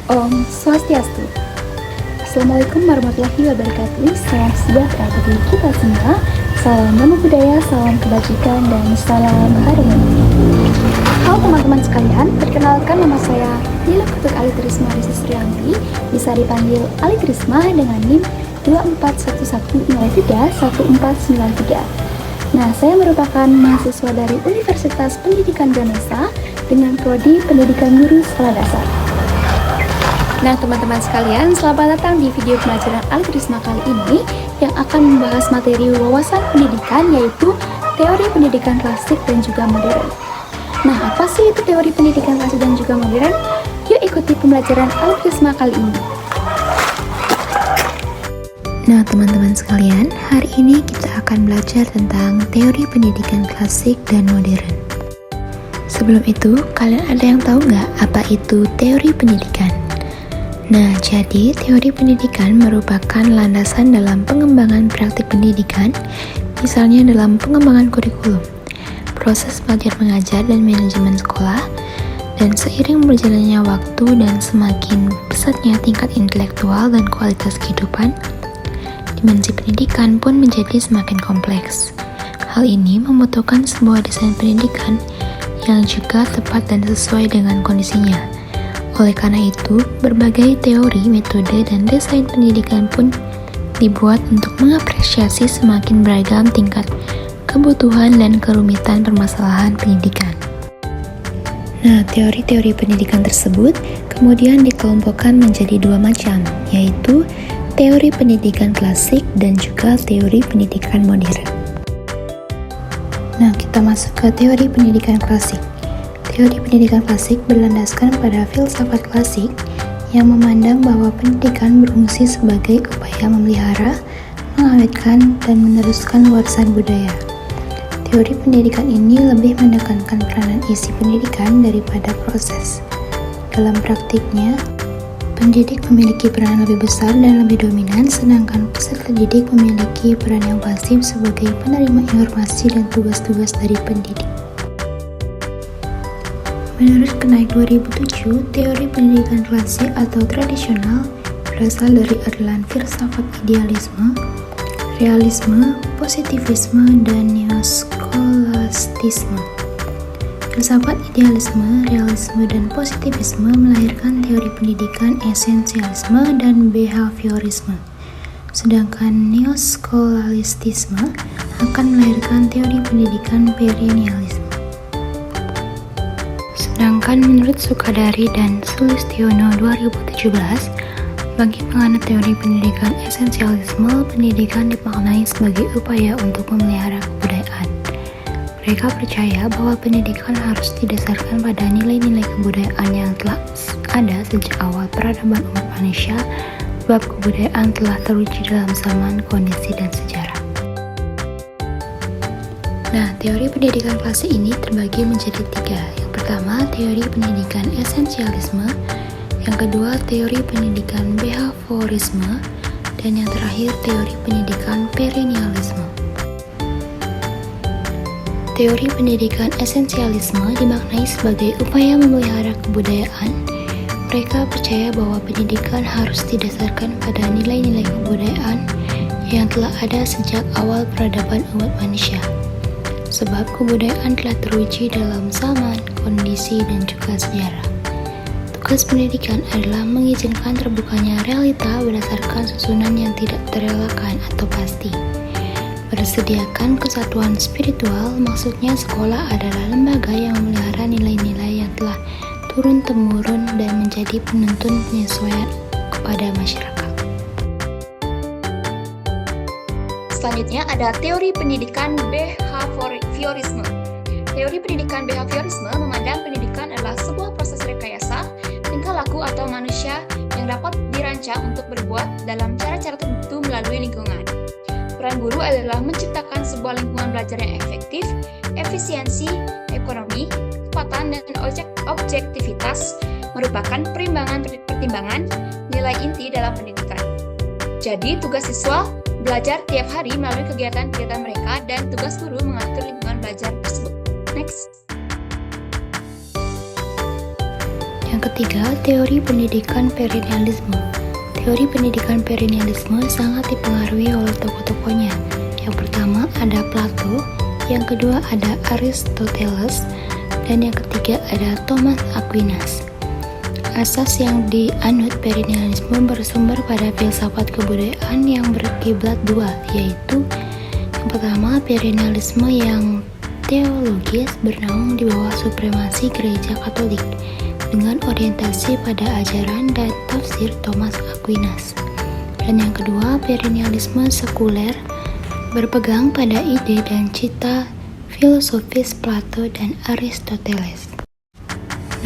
Om Swastiastu. Assalamualaikum warahmatullahi wabarakatuh. Salam sejahtera bagi kita semua. Salam namo budaya, salam kebajikan, dan salam harmoni. Halo teman-teman sekalian, perkenalkan nama saya Nila Kutuk Alitrisma Risisrianti, bisa dipanggil Alitrisma dengan NIM 2411031493. Nah, saya merupakan mahasiswa dari Universitas Pendidikan Ganesha dengan prodi Pendidikan Guru Sekolah Dasar. Nah, teman-teman sekalian, selamat datang di video pelajaran Alitrisma kali ini yang akan membahas materi wawasan pendidikan, yaitu teori pendidikan klasik dan juga modern. Nah, apa sih itu teori pendidikan klasik dan juga modern? Yuk ikuti pembelajaran Alitrisma kali ini. Nah, teman-teman sekalian, hari ini kita akan belajar tentang teori pendidikan klasik dan modern. Sebelum itu, kalian ada yang tahu nggak apa itu teori pendidikan? Nah, jadi teori pendidikan merupakan landasan dalam pengembangan praktik pendidikan, misalnya dalam pengembangan kurikulum, proses belajar mengajar dan manajemen sekolah, dan seiring berjalannya waktu dan semakin pesatnya tingkat intelektual dan kualitas kehidupan, dimensi pendidikan pun menjadi semakin kompleks. Hal ini membutuhkan sebuah desain pendidikan yang juga tepat dan sesuai dengan kondisinya. Oleh karena itu, berbagai teori, metode, dan desain pendidikan pun dibuat untuk mengapresiasi semakin beragam tingkat kebutuhan dan kerumitan permasalahan pendidikan. Nah, teori-teori pendidikan tersebut kemudian dikelompokkan menjadi dua macam, yaitu teori pendidikan klasik dan juga teori pendidikan modern. Nah, kita masuk ke teori pendidikan klasik. Teori pendidikan klasik berlandaskan pada filsafat klasik yang memandang bahwa pendidikan berfungsi sebagai upaya memelihara, mengawetkan, dan meneruskan warisan budaya. Teori pendidikan ini lebih menekankan peranan isi pendidikan daripada proses. Dalam praktiknya, pendidik memiliki peran lebih besar dan lebih dominan, sedangkan peserta didik memiliki peran yang pasif sebagai penerima informasi dan tugas-tugas dari pendidik. Menurut Knaik 2007, teori pendidikan klasik atau tradisional berasal dari aliran filsafat idealisme, realisme, positivisme, dan neoskolastisme. Filsafat idealisme, realisme, dan positivisme melahirkan teori pendidikan esensialisme dan behaviorisme, sedangkan neoskolastisme akan melahirkan teori pendidikan perennialisme. Sedangkan menurut Sukadari dan Sulistiono 2017, bagi penganut teori pendidikan esensialisme, pendidikan dimaknai sebagai upaya untuk memelihara kebudayaan. Mereka percaya bahwa pendidikan harus didasarkan pada nilai-nilai kebudayaan yang telah ada sejak awal peradaban umat manusia, sebab kebudayaan telah teruji dalam zaman, kondisi, dan sejarah. Nah, teori pendidikan klasik ini terbagi menjadi tiga. Yang pertama, teori pendidikan esensialisme. Yang kedua, teori pendidikan behaviorisme. Dan yang terakhir, teori pendidikan perennialisme. Teori pendidikan esensialisme dimaknai sebagai upaya memelihara kebudayaan. Mereka percaya bahwa pendidikan harus didasarkan pada nilai-nilai kebudayaan yang telah ada sejak awal peradaban umat manusia, sebab kebudayaan telah teruji dalam zaman, kondisi, dan juga sejarah. Tugas pendidikan adalah mengizinkan terbukanya realita berdasarkan susunan yang tidak terelakkan atau pasti. Bersediakan kesatuan spiritual, maksudnya sekolah adalah lembaga yang memelihara nilai-nilai yang telah turun-temurun dan menjadi penuntun penyesuaian kepada masyarakat. Selanjutnya ada teori pendidikan behaviorisme. Teori pendidikan behaviorisme memandang pendidikan adalah sebuah proses rekayasa tingkah laku atau manusia yang dapat dirancang untuk berbuat dalam cara-cara tertentu melalui lingkungan. Peran guru adalah menciptakan sebuah lingkungan belajar yang efektif, efisiensi, ekonomi, kecepatan, dan objektivitas merupakan pertimbangan nilai inti dalam pendidikan. Jadi, tugas siswa belajar tiap hari melalui kegiatan-kegiatan mereka dan tugas guru mengatur lingkungan belajar tersebut. Next. Yang ketiga, teori pendidikan perennialisme. Teori pendidikan perennialisme sangat dipengaruhi oleh tokoh-tokohnya. Yang pertama ada Plato, yang kedua ada Aristoteles, dan yang ketiga ada Thomas Aquinas. Asas yang dianut perennialisme bersumber pada filsafat kebudayaan yang berkiblat dua, yaitu yang pertama perennialisme yang teologis bernaung di bawah supremasi gereja Katolik dengan orientasi pada ajaran dan tafsir Thomas Aquinas. Dan yang kedua perennialisme sekuler berpegang pada ide dan cita filosofis Plato dan Aristoteles.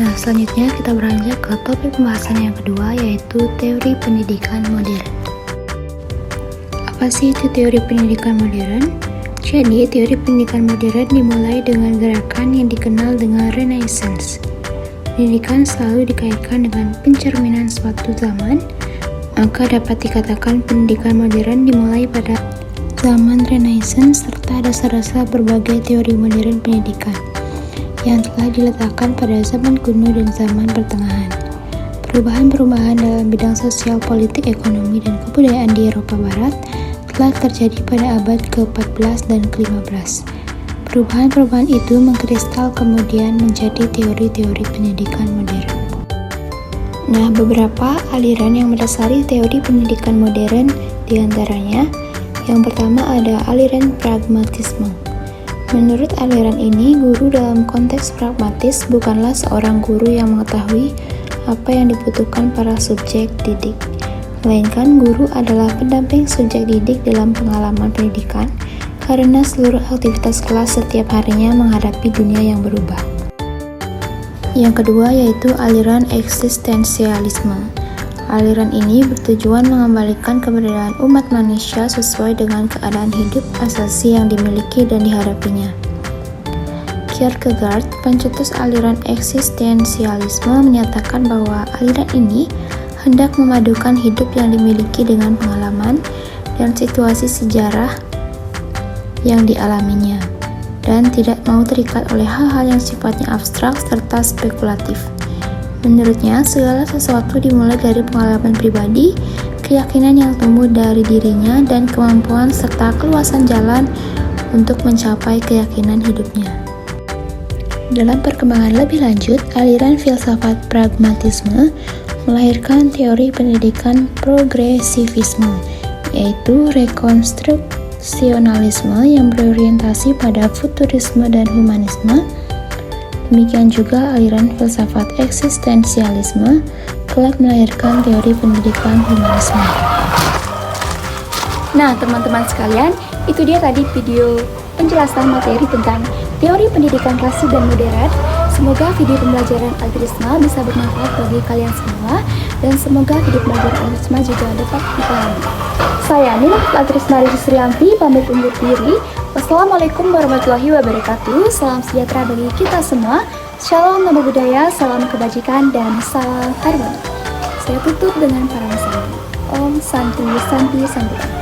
Nah, selanjutnya kita beranjak ke topik pembahasan yang kedua, yaitu teori pendidikan modern. Apa sih itu teori pendidikan modern? Jadi, teori pendidikan modern dimulai dengan gerakan yang dikenal dengan Renaissance. Pendidikan selalu dikaitkan dengan pencerminan suatu zaman, maka dapat dikatakan pendidikan modern dimulai pada zaman Renaissance serta dasar-dasar berbagai teori modern pendidikan yang telah diletakkan pada zaman kuno dan zaman pertengahan. Perubahan-perubahan dalam bidang sosial, politik, ekonomi, dan kebudayaan di Eropa Barat telah terjadi pada abad ke-14 dan ke-15. Perubahan-perubahan itu mengkristal kemudian menjadi teori-teori pendidikan modern. Nah, beberapa aliran yang mendasari teori pendidikan modern diantaranya, yang pertama ada aliran pragmatisme. Menurut aliran ini, guru dalam konteks pragmatis bukanlah seorang guru yang mengetahui apa yang dibutuhkan para subjek didik, melainkan guru adalah pendamping subjek didik dalam pengalaman pendidikan karena seluruh aktivitas kelas setiap harinya menghadapi dunia yang berubah. Yang kedua yaitu aliran eksistensialisme. Aliran ini bertujuan mengembalikan keberadaan umat manusia sesuai dengan keadaan hidup asasi yang dimiliki dan dihadapinya. Kierkegaard, pencetus aliran eksistensialisme, menyatakan bahwa aliran ini hendak memadukan hidup yang dimiliki dengan pengalaman dan situasi sejarah yang dialaminya, dan tidak mau terikat oleh hal-hal yang sifatnya abstrak serta spekulatif. Menurutnya, segala sesuatu dimulai dari pengalaman pribadi, keyakinan yang tumbuh dari dirinya, dan kemampuan serta keluasan jalan untuk mencapai keyakinan hidupnya. Dalam perkembangan lebih lanjut, aliran filsafat pragmatisme melahirkan teori pendidikan progresivisme, yaitu rekonstruksionalisme yang berorientasi pada futurisme dan humanisme. Demikian juga aliran filsafat eksistensialisme kelak melahirkan teori pendidikan humanisme. Nah, teman-teman sekalian, itu dia tadi video penjelasan materi tentang teori pendidikan klasik dan modern. Semoga video pembelajaran Altrisma bisa bermanfaat bagi kalian semua, dan semoga video pembelajaran Altrisma juga dapat dipahami. Saya Nina Altrisma Rizrianti pamit undur diri. Wassalamualaikum warahmatullahi wabarakatuh. Salam sejahtera bagi kita semua. Shalom Namo Buddhaya, salam kebajikan, dan salam harmoni. Saya tutup dengan para santi. Om Santi Santi Santi.